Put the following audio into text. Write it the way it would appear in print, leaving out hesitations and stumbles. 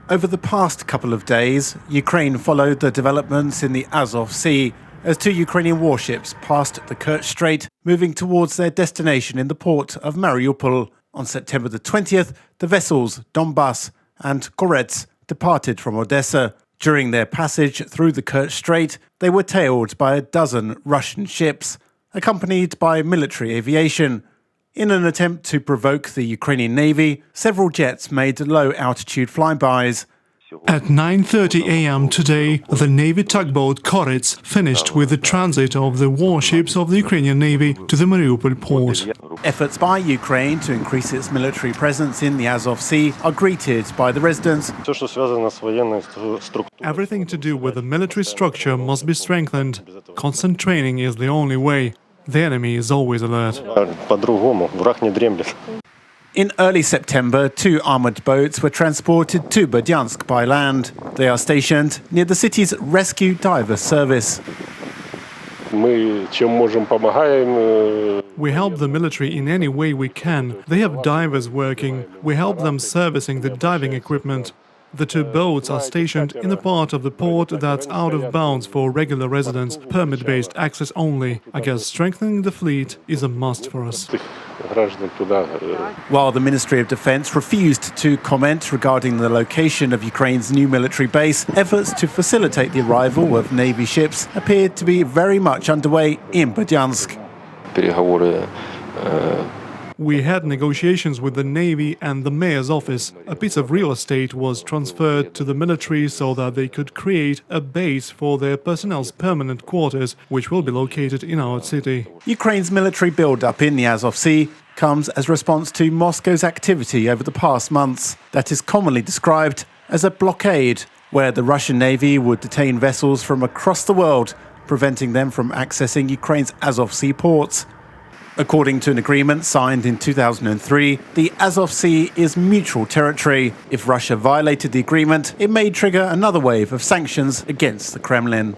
Over the past couple of days, Ukraine followed the developments in the Azov Sea as 2 Ukrainian warships passed the Kerch Strait, moving towards their destination in the port of Mariupol. On September the 20th, the vessels Donbas and Korets departed from Odessa. During their passage through the Kerch Strait, they were tailed by a dozen Russian ships, accompanied by military aviation. In an attempt to provoke the Ukrainian Navy, several jets made low-altitude flybys. At 9:30 a.m. today, the Navy tugboat Korets finished with the transit of the warships of the Ukrainian Navy to the Mariupol port. Efforts by Ukraine to increase its military presence in the Azov Sea are greeted by the residents. Everything to do with the military structure must be strengthened. Constant training is the only way. The enemy is always alert. In early September, 2 armoured boats were transported to Berdyansk by land. They are stationed near the city's rescue diver service. We help the military in any way we can. They have divers working. We help them servicing the diving equipment. The 2 boats are stationed in a part of the port that's out of bounds for regular residents, permit-based access only. I guess strengthening the fleet is a must for us. While the Ministry of Defence refused to comment regarding the location of Ukraine's new military base, efforts to facilitate the arrival of Navy ships appeared to be very much underway in Berdyansk. We had negotiations with the Navy and the Mayor's office. A piece of real estate was transferred to the military so that they could create a base for their personnel's permanent quarters, which will be located in our city. Ukraine's military build-up in the Azov Sea comes as response to Moscow's activity over the past months that is commonly described as a blockade, where the Russian Navy would detain vessels from across the world, preventing them from accessing Ukraine's Azov Sea ports. According to an agreement signed in 2003, the Azov Sea is mutual territory. If Russia violated the agreement, it may trigger another wave of sanctions against the Kremlin.